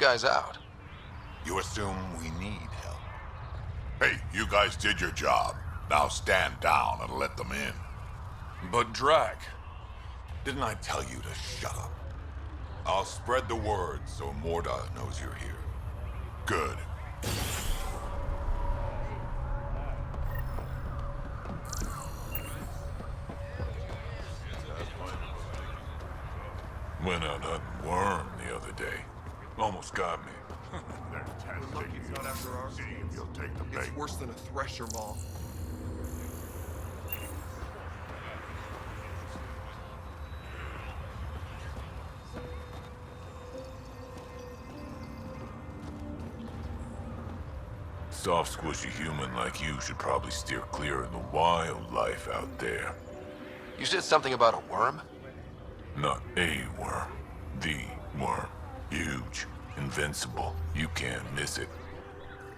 guys out. You assume we need help. Hey, you guys did your job. Now stand down and let them in. But Drac, Didn't I tell you to shut up? I'll spread the word so Morda knows you're here. Good. went out hunting worm the other day. Almost got me. We're lucky it's not after ours. See if you'll take the bait. It's worse than a thresher moth. Soft, squishy human like you should probably steer clear of the wildlife out there. You said something about a worm? Not a worm. The worm. Huge. Invincible. You can't miss it.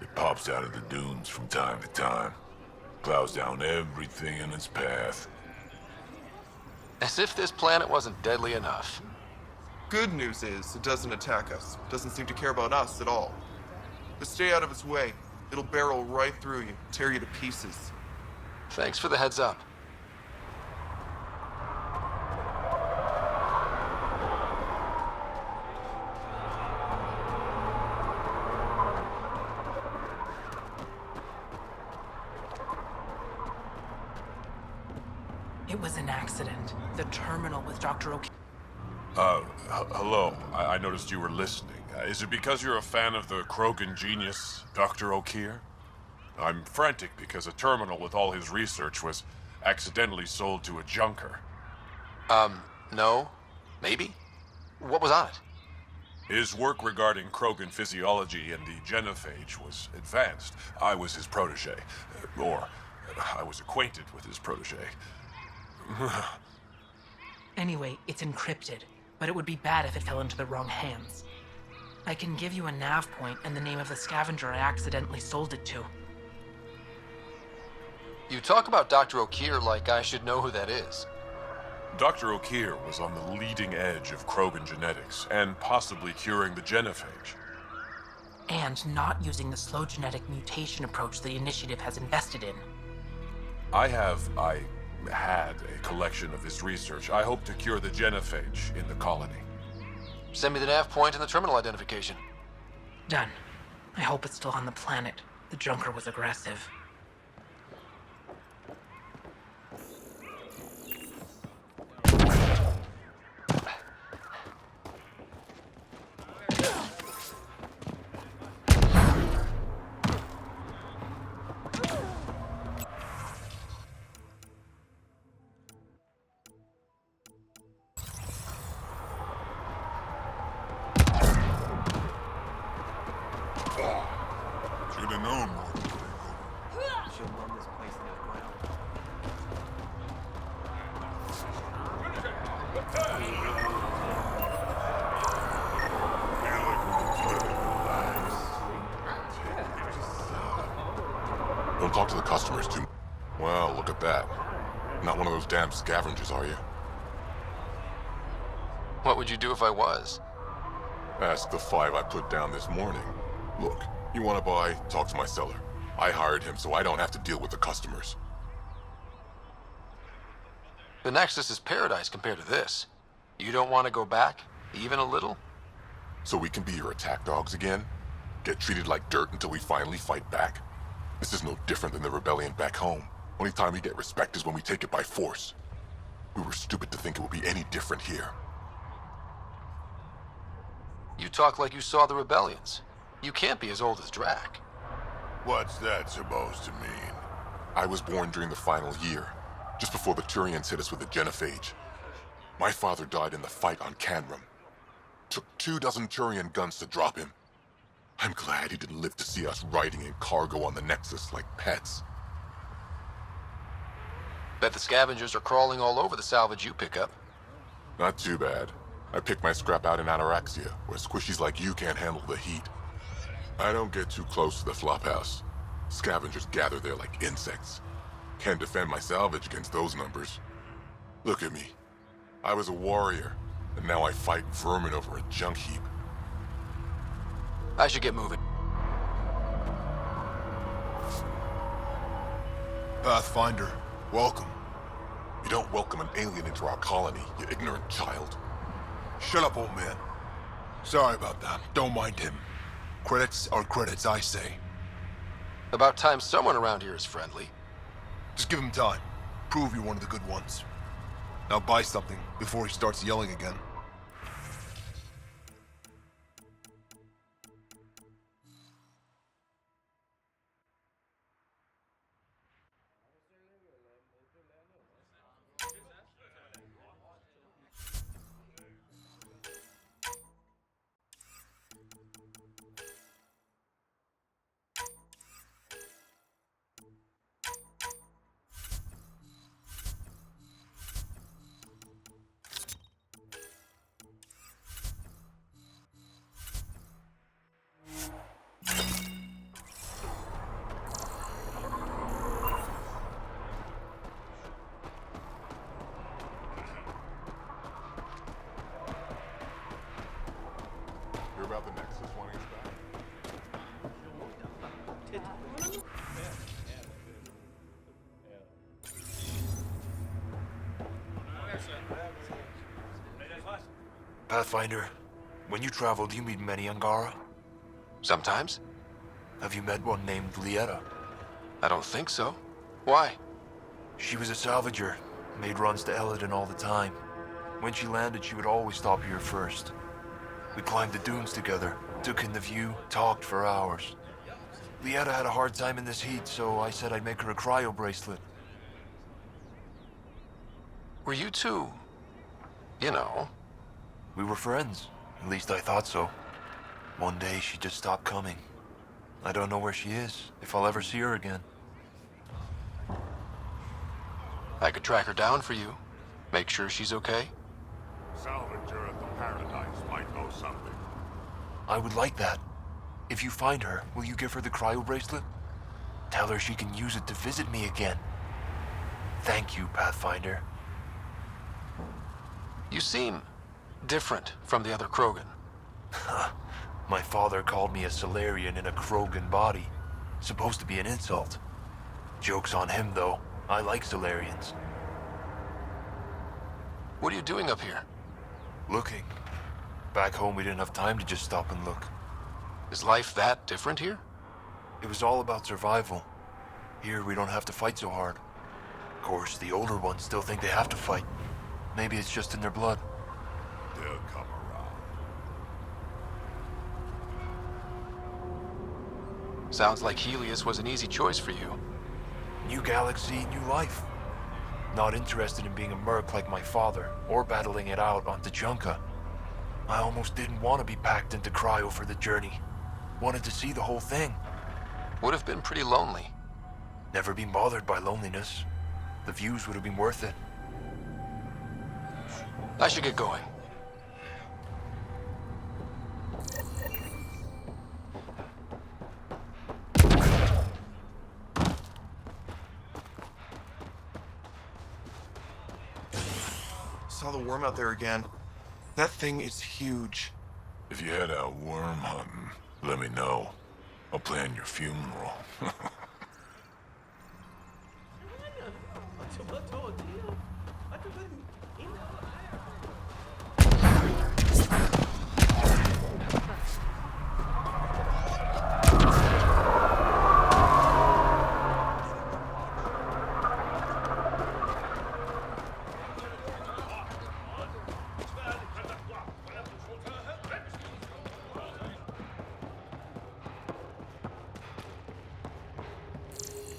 It pops out of the dunes from time to time. Plows down everything in its path. As if this planet wasn't deadly enough. Good news is, it doesn't attack us. It doesn't seem to care about us at all. But stay out of its way. It'll barrel right through you, tear you to pieces. Thanks for the heads up. It was an accident. The terminal with Dr. O'Keefe. Hello. I noticed you were listening. Is it because you're a fan of the Krogan genius, Dr. O'Keefe? I'm frantic because a terminal with all his research was accidentally sold to a junker. No. Maybe? What was on it? His work regarding Krogan physiology and the genophage was advanced. I was his protege. Or, I was acquainted with his protege. Anyway, it's encrypted, but it would be bad if it fell into the wrong hands. I can give you a nav point and the name of the scavenger I accidentally sold it to. You talk about Dr. O'Keefe like I should know who that is. Dr. O'Keefe was on the leading edge of Krogan genetics, and possibly curing the genophage. And not using the slow genetic mutation approach the Initiative has invested in. I had a collection of his research. I hope to cure the genophage in the colony. Send me the nav point and the terminal identification. Done. I hope it's still on the planet. The junker was aggressive. Should have known more. Should run this place to the ground. Don't talk to the customers too. Well, look at that. Not one of those damn scavengers, are you? What would you do if I was? Ask the 5 I put down this morning. Look, you want to buy? Talk to my seller. I hired him so I don't have to deal with the customers. The Nexus is paradise compared to this. You don't want to go back, even a little? So we can be your attack dogs again? Get treated like dirt until we finally fight back? This is no different than the rebellion back home. Only time we get respect is when we take it by force. We were stupid to think it would be any different here. You talk like you saw the rebellions. You can't be as old as Drac. What's that supposed to mean? I was born during the final year, just before the Turians hit us with the genophage. My father died in the fight on Canrum. Took 24 Turian guns to drop him. I'm glad he didn't live to see us riding in cargo on the Nexus like pets. Bet the scavengers are crawling all over the salvage you pick up. Not too bad. I picked my scrap out in Ataraxia, where squishies like you can't handle the heat. I don't get too close to the flophouse. Scavengers gather there like insects. Can't defend my salvage against those numbers. Look at me. I was a warrior, and now I fight vermin over a junk heap. I should get moving. Pathfinder, welcome. You don't welcome an alien into our colony, you ignorant child. Shut up, old man. Sorry about that. Don't mind him. Credits are credits, I say. About time someone around here is friendly. Just give him time. Prove you're one of the good ones. Now buy something before he starts yelling again. Hear about the Nexus wanting us back? Pathfinder, when you travel, do you meet many Angara? Sometimes. Have you met one named Lieta? I don't think so. Why? She was a salvager, made runs to Elaaden all the time. When she landed, she would always stop here first. We climbed the dunes together, took in the view, talked for hours. Lieta had a hard time in this heat, so I said I'd make her a cryo bracelet. Were you two, you know? We were friends. At least I thought so. One day she just stopped coming. I don't know where she is, if I'll ever see her again. I could track her down for you. Make sure she's okay. Salvager at the Paradise might know something. I would like that. If you find her, will you give her the cryo bracelet? Tell her she can use it to visit me again. Thank you, Pathfinder. You seem different from the other Krogan. My father called me a Solarian in a Krogan body. Supposed to be an insult. Joke's on him, though. I like Solarians. What are you doing up here? Looking. Back home, we didn't have time to just stop and look. Is life that different here? It was all about survival. Here, we don't have to fight so hard. Of course, the older ones still think they have to fight. Maybe it's just in their blood. They'll come around. Sounds like Helios was an easy choice for you. New galaxy, new life. Not interested in being a merc like my father, or battling it out on Tachanka. I almost didn't want to be packed into cryo for the journey. Wanted to see the whole thing. Would have been pretty lonely. Never been bothered by loneliness. The views would have been worth it. I should get going. Saw the worm out there again. That thing is huge. If you head out worm hunting, let me know. I'll plan your funeral.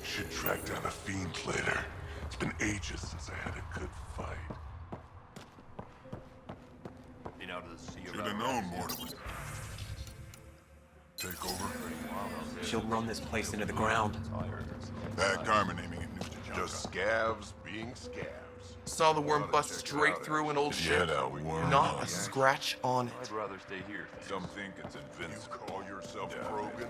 Should track down a fiend later. It's been ages since I had a good fight. Should have known more would take over. She'll run this place into the ground. Bad karma naming it news to John. Just scavs being scavs. Saw the worm bust straight through an old If you head ship. out worm Not a hunting, scratch on it. I'd rather stay here. Some think it's invincible. You call yourself Yeah. Krogan?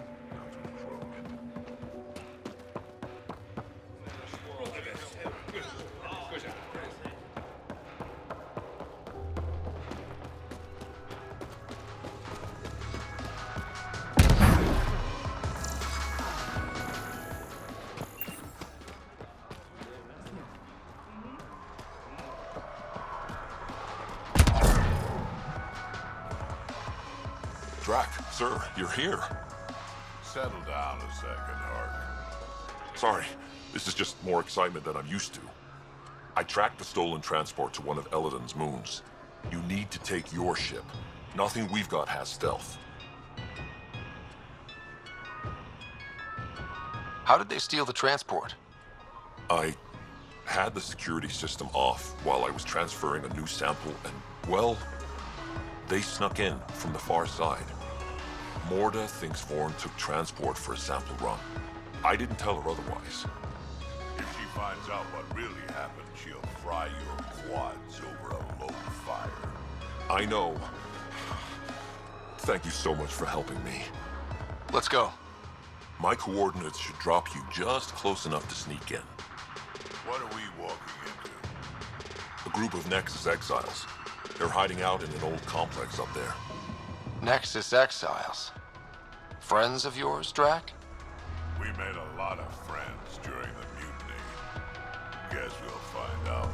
Drac, sir, you're here. Settle down a second, Hark. Sorry, this is just more excitement than I'm used to. I tracked the stolen transport to one of Elaaden's moons. You need to take your ship. Nothing we've got has stealth. How did they steal the transport? I had the security system off while I was transferring a new sample and, well, they snuck in from the far side. Morda thinks Vorn took transport for a sample run. I didn't tell her otherwise. If she finds out what really happened, she'll fry your quads over a low fire. I know. Thank you so much for helping me. Let's go. My coordinates should drop you just close enough to sneak in. What are we walking into? A group of Nexus exiles. They're hiding out in an old complex up there. Nexus exiles. Friends of yours, Drac? We made a lot of friends during the mutiny. Guess we'll find out.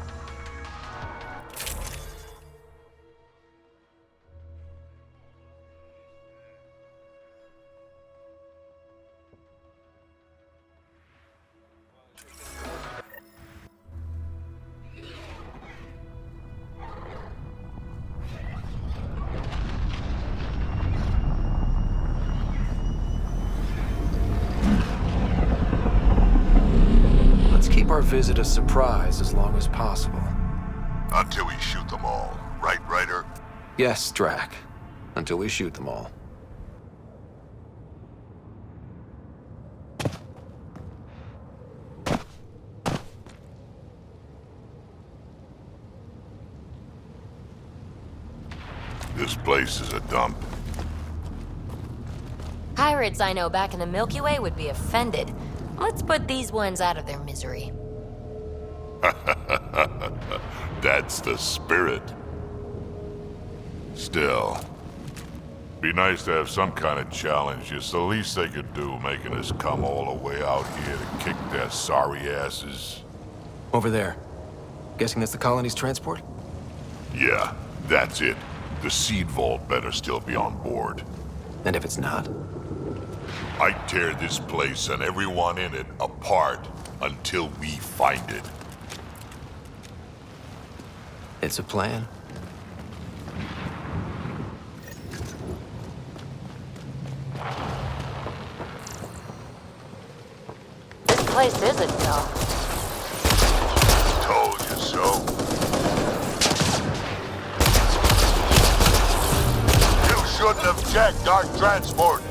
Keep our visit a surprise as long as possible. Until we shoot them all. Right, Ryder? Yes, Drac. Until we shoot them all. This place is a dump. Pirates I know back in the Milky Way would be offended. Let's put these ones out of their misery. That's the spirit. Still, be nice to have some kind of challenge. It's the least they could do, making us come all the way out here to kick their sorry asses. Over there. Guessing that's the colony's transport? Yeah, that's it. The seed vault better still be on board. And if it's not? I tear this place and everyone in it apart until we find it. It's a plan. This place is a dump. Told you so. You shouldn't have checked our transport.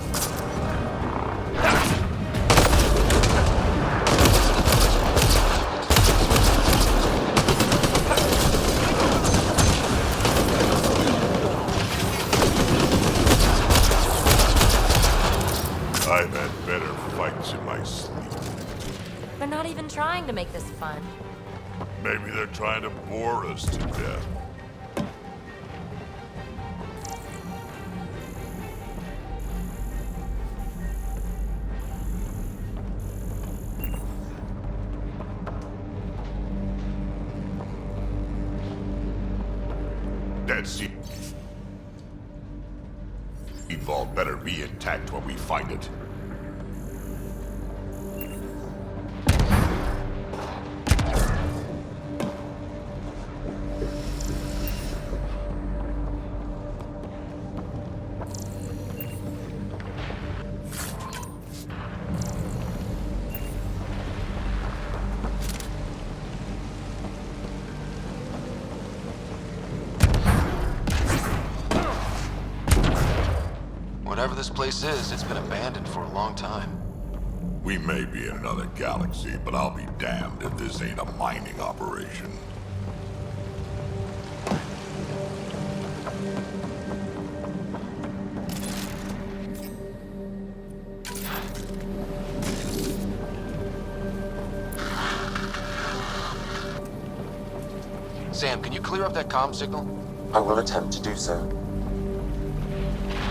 I've had better fights in my sleep. They're not even trying to make this fun. Maybe they're trying to bore us to death. That seed vault better be intact when we find it. Whatever this place is, it's been abandoned for a long time. We may be in another galaxy, but I'll be damned if this ain't a mining operation. Sam, can you clear up that comm signal? I will attempt to do so.